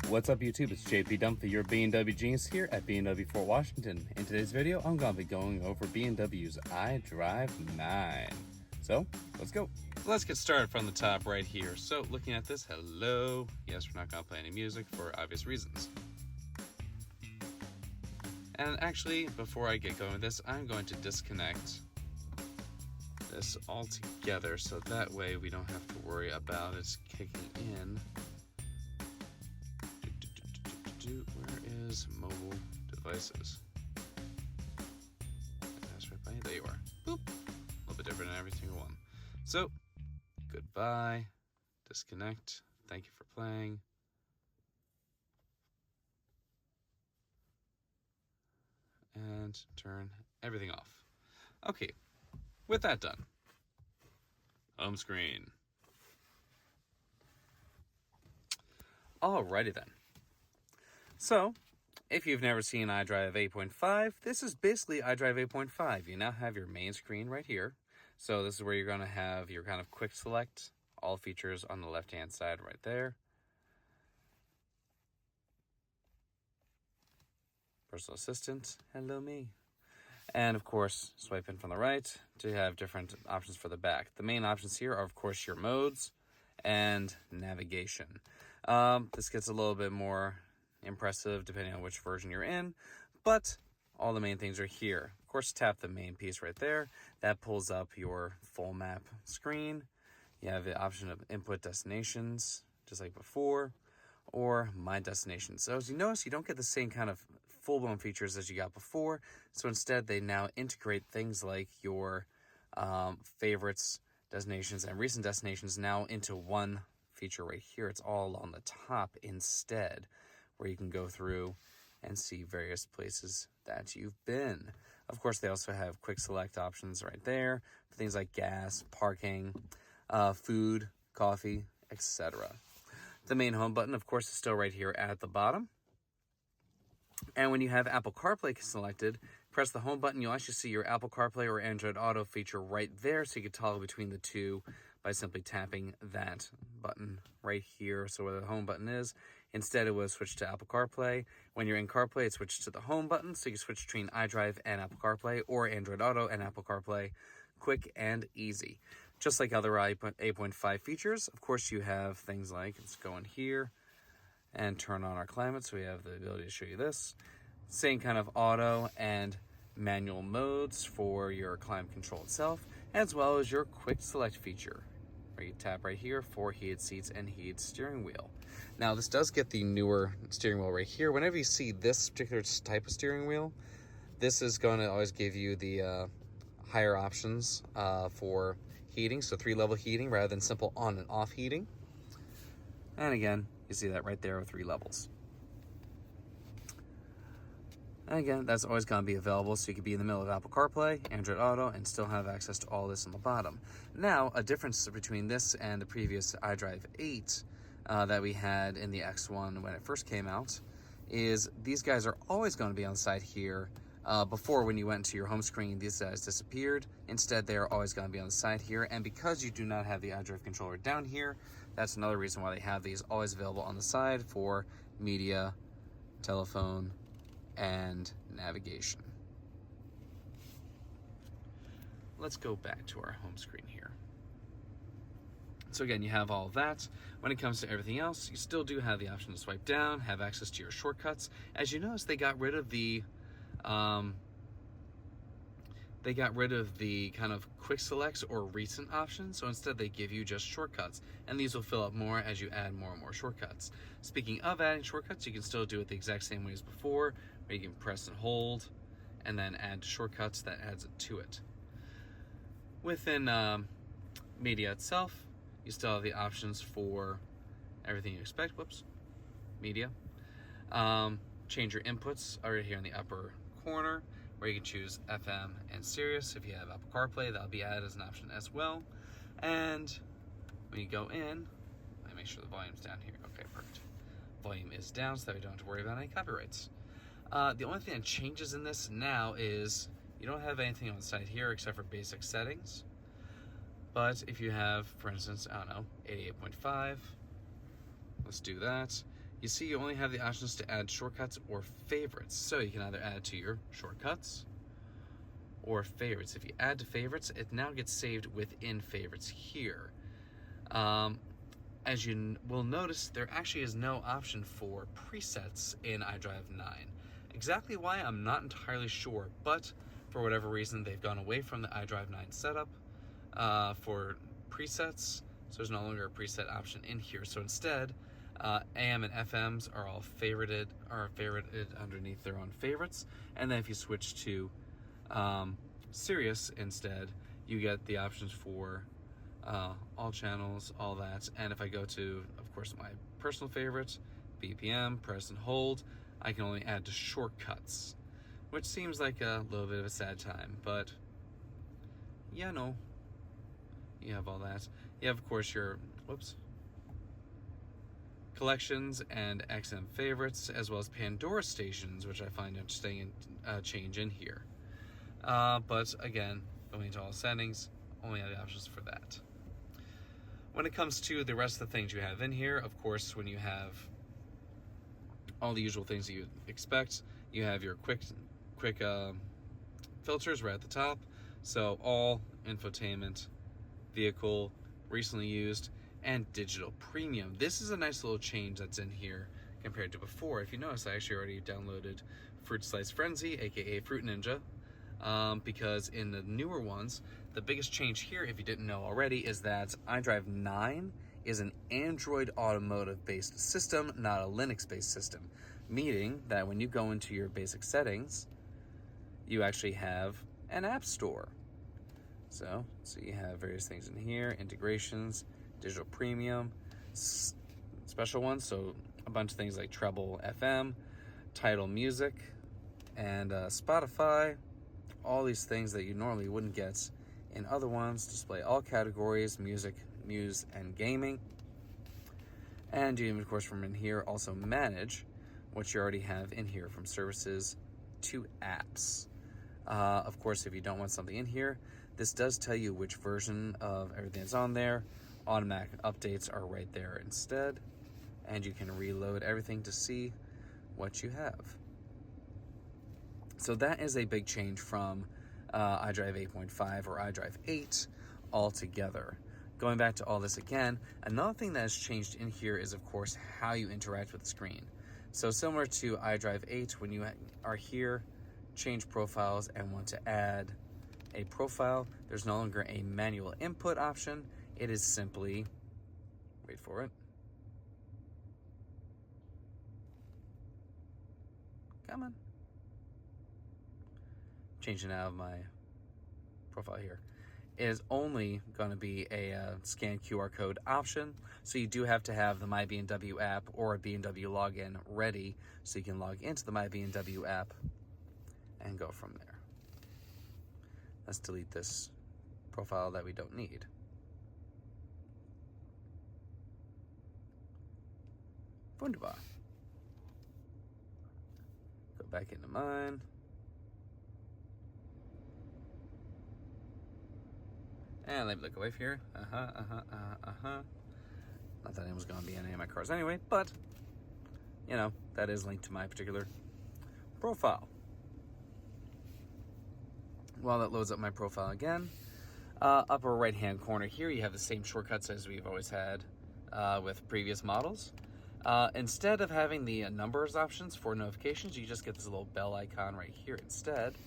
What's up YouTube, it's JP Dumpy, your BMW genius here at BMW Fort Washington. In today's video, I'm going to be going over BMW's iDrive 9. So, let's go. Let's get started from the top right here. So, looking at this, hello. Yes, we're not going to play any music for obvious reasons. And actually, before I get going with this, I'm going to disconnect this all together so that way we don't have to worry about it kicking in. Where is mobile devices? That's right by you. There you are. Boop. A little bit different in every single one. So, goodbye. Disconnect. Thank you for playing. And turn everything off. Okay. With that done. Home screen. Alrighty then. So, if you've never seen iDrive 8.5, this is basically iDrive 8.5. You now have your main screen right here. So this is where you're going to have your kind of quick select, all features on the left-hand side right there. Personal assistant, hello me. And of course, swipe in from the right to have different options for the back. The main options here are, of course, your modes and navigation. This gets a little bit more impressive depending on which version you're in, but all the main things are here. Of course, tap the main piece right there. That pulls up your full map screen. You have the option of input destinations, just like before, or my destinations. So as you notice, you don't get the same kind of full-blown features as you got before. So instead, they now integrate things like your favorites, destinations, and recent destinations now into one feature right here. It's all on the top instead, where you can go through and see various places that you've been. Of course, they also have quick select options right there for things like gas, parking, food, coffee, etc. The main home button, of course, is still right here at the bottom. And when you have Apple CarPlay selected, press the home button, you'll actually see your Apple CarPlay or Android Auto feature right there, so you can toggle between the two by simply tapping that button right here. So where the home button is, instead it was switched to Apple CarPlay. When you're in CarPlay, it's switched to the home button, so you can switch between iDrive and Apple CarPlay, or Android Auto and Apple CarPlay, quick and easy. Just like other 8.5 features, of course you have things like, let's go in here and turn on our climate, so we have the ability to show you this. Same kind of auto and manual modes for your climate control itself, as well as your quick select feature, where you tap right here for heated seats and heated steering wheel. Now this does get the newer steering wheel right here. Whenever you see this particular type of steering wheel, this is going to always give you the higher options for heating, so 3-level heating rather than simple on and off heating. And again, you see that right there with 3 levels. And again, that's always going to be available, so you could be in the middle of Apple CarPlay, Android Auto, and still have access to all this on the bottom. Now, a difference between this and the previous iDrive 8 that we had in the X1 when it first came out is these guys are always going to be on the side here. Before, when you went to your home screen, these guys disappeared. Instead, they are always going to be on the side here. And because you do not have the iDrive controller down here, that's another reason why they have these always available on the side for media, telephone, and navigation. Let's go back to our home screen here. So again, you have all of that. When it comes to everything else, you still do have the option to swipe down, have access to your shortcuts. As you notice, they got rid of the kind of quick selects or recent options, so instead they give you just shortcuts, and these will fill up more as you add more and more shortcuts. Speaking of adding shortcuts, you can still do it the exact same way as before, where you can press and hold and then add shortcuts that adds it to it. Within media itself, you still have the options for everything you expect. Media. Change your inputs are right here in the upper corner, where you can choose FM and Sirius. If you have Apple CarPlay, that'll be added as an option as well. And when you go in, let me make sure the volume's down here. Okay, perfect. Volume is down, so that we don't have to worry about any copyrights. The only thing that changes in this now is you don't have anything on the side here except for basic settings. But if you have, for instance, I don't know, 88.5, let's do that. you see you only have the options to add shortcuts or favorites. So you can either add to your shortcuts or favorites. If you add to favorites, it now gets saved within favorites here. As you will notice, there actually is no option for presets in iDrive 9. Exactly why, I'm not entirely sure, but for whatever reason, they've gone away from the iDrive 9 setup for presets, so there's no longer a preset option in here. So instead, AM and FMs are all favorited underneath their own favorites, and then if you switch to Sirius instead, you get the options for all channels, all that. And if I go to, of course, my personal favorite, BPM, press and hold, I can only add to shortcuts, which seems like a little bit of a sad time, but yeah, no, you have all that. You have, of course, your collections and XM favorites, as well as Pandora stations, which I find interesting and change in here. But again, going into all settings, only have the options for that. When it comes to the rest of the things you have in here, of course, when you have all the usual things that you expect, you have your quick filters right at the top. So all, infotainment, vehicle, recently used, and digital premium. This is a nice little change that's in here compared to before. If you notice, I actually already downloaded Fruit Slice Frenzy, aka Fruit Ninja, because in the newer ones, the biggest change here, if you didn't know already, is that iDrive 9 is an Android automotive-based system, not a Linux-based system, meaning that when you go into your basic settings, you actually have an app store. So you have various things in here, integrations, digital premium, special ones, so a bunch of things like Treble FM, Tidal Music, and Spotify, all these things that you normally wouldn't get in other ones. Display all categories, music, news, and gaming. And you, of course, from in here also manage what you already have in here, from services to apps. Of course, if you don't want something in here, this does tell you which version of everything that's on there. Automatic updates are right there instead, and you can reload everything to see what you have. So that is a big change from iDrive 8.5 or iDrive 8 altogether. Going back to all this again, another thing that has changed in here is, of course, how you interact with the screen. So similar to iDrive 8, when you are here, change profiles, and want to add a profile, there's no longer a manual input option. It is simply, wait for it, come on, changing out of my profile here, is only going to be a scan QR code option. So you do have to have the My BMW app or a BMW login ready so you can log into the My BMW app and go from there. Let's delete this profile that we don't need. Wunderbar. Go back into mine. And let me look away from here. Not that it was going to be in any of my cars anyway, but, you know, that is linked to my particular profile. While that loads up my profile again, upper right-hand corner here, you have the same shortcuts as we've always had with previous models. Instead of having the numbers options for notifications, you just get this little bell icon right here instead.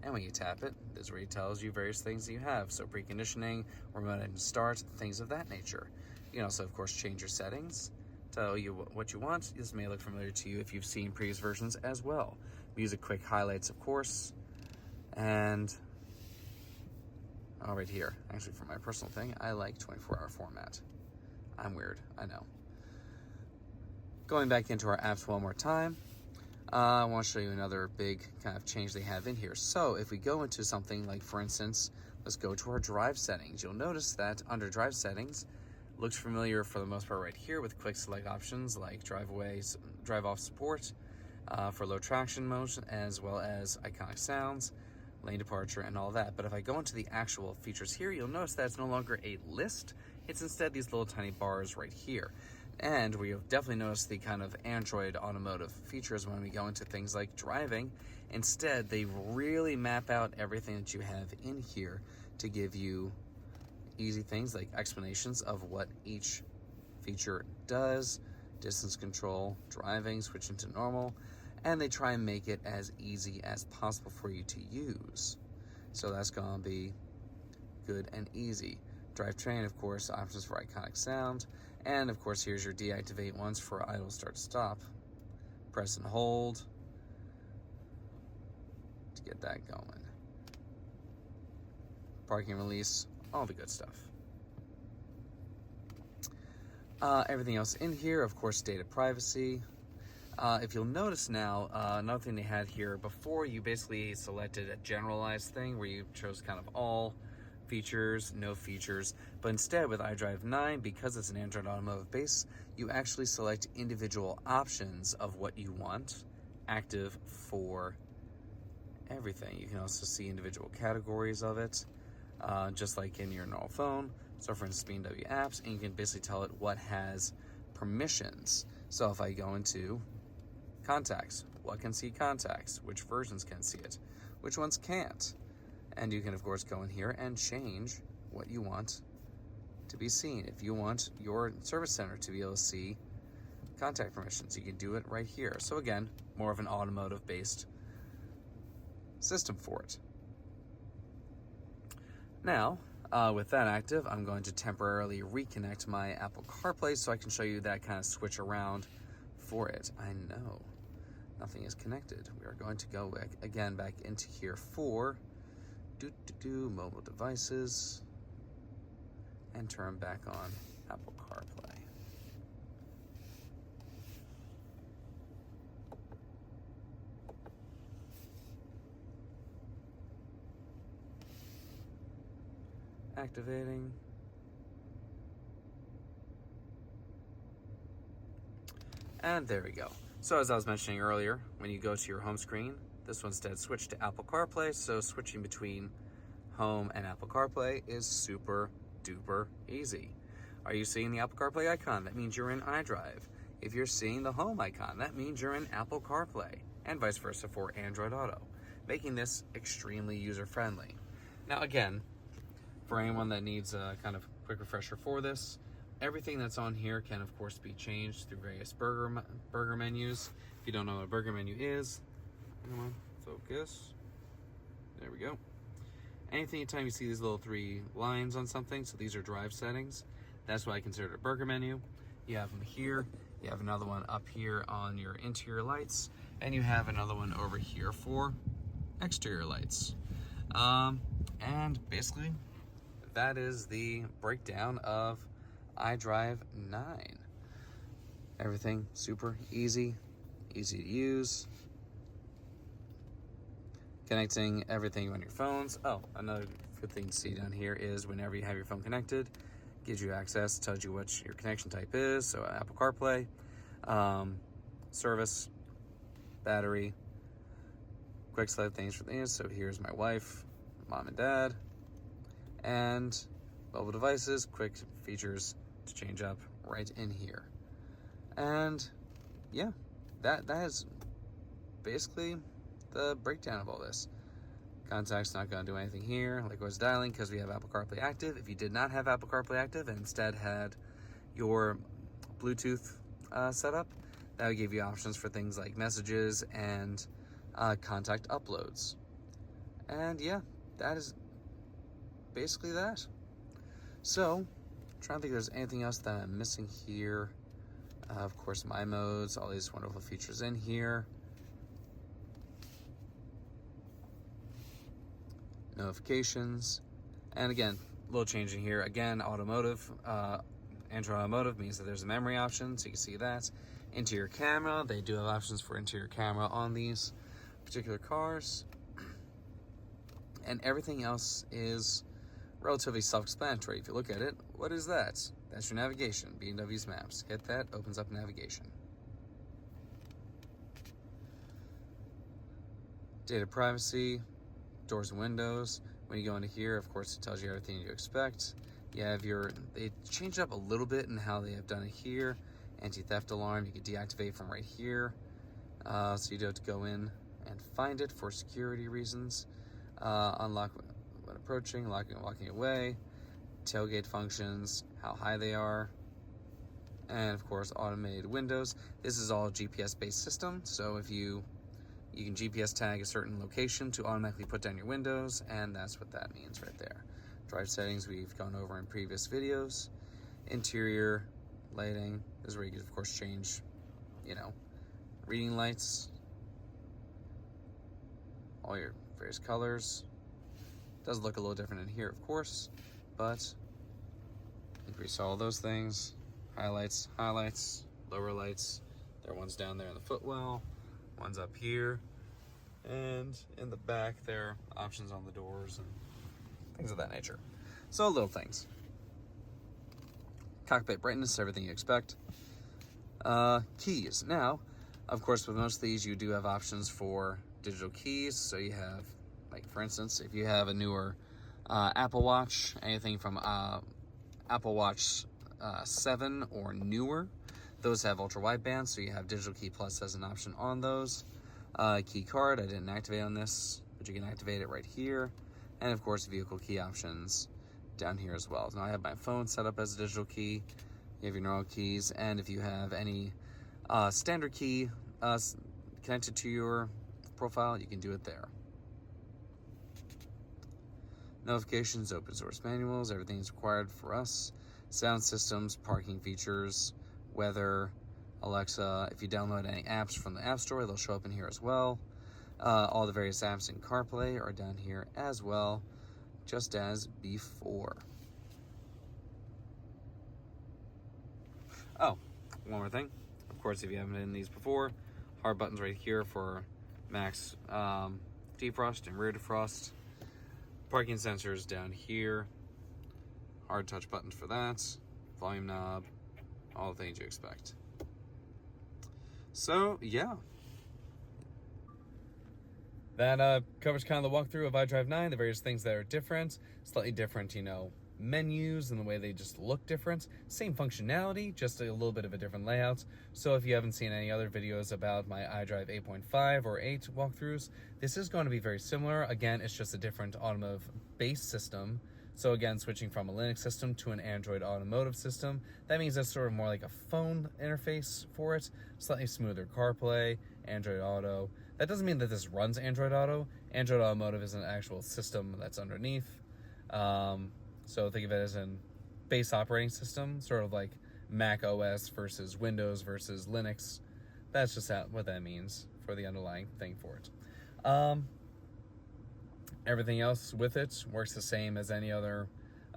And when you tap it, this is where it tells you various things that you have. So preconditioning, remote engine start, things of that nature. You can also, of course, change your settings, tell you what you want. This may look familiar to you if you've seen previous versions as well. Music quick highlights, of course. And right here, actually for my personal thing, I like 24-hour format. I'm weird, I know. Going back into our apps one more time, I want to show you another big kind of change they have in here. So if we go into something like, for instance, let's go to our drive settings. You'll notice that under drive settings, looks familiar for the most part right here with quick select options like drive off support for low traction mode, as well as iconic sounds, lane departure, and all that. But if I go into the actual features here, you'll notice that it's no longer a list. It's instead these little tiny bars right here. And we have definitely noticed the kind of Android automotive features when we go into things like driving. Instead, they really map out everything that you have in here to give you easy things like explanations of what each feature does, distance control, driving, switching to normal, and they try and make it as easy as possible for you to use. So that's gonna be good and easy. Drivetrain, of course, options for iconic sound, and of course here's your deactivate ones for idle, start, stop. Press and hold to get that going. Parking release, all the good stuff. Everything else in here, of course, data privacy. If you'll notice now, another thing they had here, before you basically selected a generalized thing where you chose kind of all features, no features, but instead with iDrive 9, because it's an Android automotive base, you actually select individual options of what you want active for everything. You can also see individual categories of it, just like in your normal phone. So for instance, BMW apps, and you can basically tell it what has permissions. So if I go into contacts, what can see contacts, which versions can see it, which ones can't. And you can of course go in here and change what you want to be seen. If you want your service center to be able to see contact permissions, you can do it right here. So again, more of an automotive based system for it. Now, with that active, I'm going to temporarily reconnect my Apple CarPlay so I can show you that kind of switch around for it. I know nothing is connected. We are going to go back into here for mobile devices and turn back on Apple CarPlay. Activating. And there we go. So as I was mentioning earlier, when you go to your home screen, this one instead switched to Apple CarPlay, so switching between home and Apple CarPlay is super duper easy. Are you seeing the Apple CarPlay icon? That means you're in iDrive. If you're seeing the home icon, that means you're in Apple CarPlay, and vice versa for Android Auto, making this extremely user-friendly. Now again, for anyone that needs a kind of quick refresher for this, everything that's on here can of course be changed through various burger menus. If you don't know what a burger menu is, come on, focus. There we go. Anytime you see these little three lines on something, so these are drive settings, that's what I consider a burger menu. You have them here, you have another one up here on your interior lights, and you have another one over here for exterior lights. And basically, that is the breakdown of iDrive 9. Everything super easy to use. Connecting everything on your phones. Oh, another good thing to see down here is whenever you have your phone connected, gives you access, tells you what your connection type is. So Apple CarPlay, service, battery, quick select things for these. So here's my wife, mom and dad, and mobile devices, quick features to change up right in here. And yeah, that is basically the breakdown of all this. Contact's not going to do anything here. Likewise dialing, because we have Apple CarPlay active. If you did not have Apple CarPlay active and instead had your Bluetooth set up, that would give you options for things like messages and contact uploads. And yeah, that is basically that. So, I'm trying to think if there's anything else that I'm missing here. Of course, my modes, all these wonderful features in here. Notifications. And again, a little change in here. Again, automotive, Android Automotive means that there's a memory option, so you can see that. Interior camera, they do have options for interior camera on these particular cars. And everything else is relatively self-explanatory. If you look at it, what is that? That's your navigation, BMW's maps. Hit that, opens up navigation. Data privacy, doors and windows. When you go into here, of course, it tells you everything you expect. You have they changed up a little bit in how they have done it here. anti-theft alarm. You can deactivate from right here. So you do have to go in and find it for security reasons. Unlock when approaching, walking away, tailgate functions, how high they are, and of course automated windows. This is all GPS based system, so if you can GPS tag a certain location to automatically put down your windows, and that's what that means right there. Drive settings we've gone over in previous videos. Interior lighting, this is where you can of course change, reading lights, all your various colors. Does look a little different in here, of course, but increase all those things. Highlights, lower lights. There are ones down there in the footwell, ones up here, and in the back there are options on the doors and things of that nature. So little things. Cockpit brightness, everything you expect. Keys. Now, of course, with most of these, you do have options for digital keys. So you have, like for instance, if you have a newer Apple Watch, anything from Apple Watch 7 or newer, those have ultra wideband, so you have digital key plus as an option on those. Key card, I didn't activate on this, but you can activate it right here. And of course, vehicle key options down here as well. Now I have my phone set up as a digital key. You have your normal keys, and if you have any standard key connected to your profile, you can do it there. Notifications, open source manuals, everything is required for us. Sound systems, parking features, weather, Alexa. If you download any apps from the App Store, they'll show up in here as well. All the various apps in CarPlay are down here as well, just as before. Oh, one more thing. Of course, if you haven't done these before, hard buttons right here for max defrost and rear defrost. Parking sensors down here. Hard touch buttons for that. Volume knob. All the things you expect. So, yeah. That covers kind of the walkthrough of iDrive 9, the various things that are different. Slightly different, menus and the way they just look different. Same functionality, just a little bit of a different layout. So if you haven't seen any other videos about my iDrive 8.5 or 8 walkthroughs, this is going to be very similar. Again, it's just a different automotive base system. So again, switching from a Linux system to an Android automotive system, that means that's sort of more like a phone interface for it. Slightly smoother CarPlay, Android Auto. That doesn't mean that this runs Android Auto. Android Automotive is an actual system that's underneath. So think of it as an base operating system, sort of like Mac OS versus Windows versus Linux. That's just what that means for the underlying thing for it. Everything else with it works the same as any other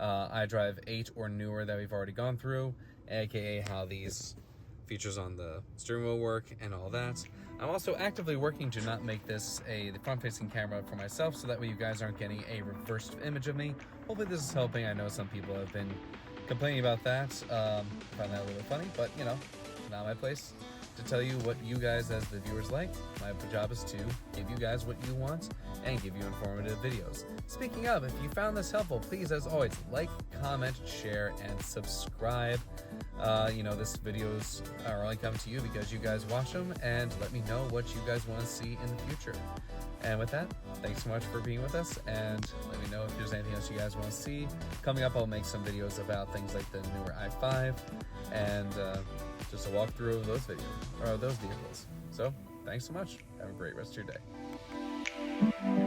iDrive 8 or newer that we've already gone through, aka how these features on the steering wheel work and all that. I'm also actively working to not make this the front-facing camera for myself, so that way you guys aren't getting a reversed image of me. Hopefully this is helping. I know some people have been complaining about that. I found that a little funny, but not my place to tell you what you guys as the viewers like. My job is to give you guys what you want and give you informative videos. Speaking of, if you found this helpful, please, as always, like, comment, share, and subscribe. This videos are only coming to you because you guys watch them, and let me know what you guys want to see in the future. And with that, thanks so much for being with us, and let me know if there's anything else you guys want to see. Coming up, I'll make some videos about things like the newer i5 and just a walkthrough of those videos or those vehicles. So, thanks so much. Have a great rest of your day.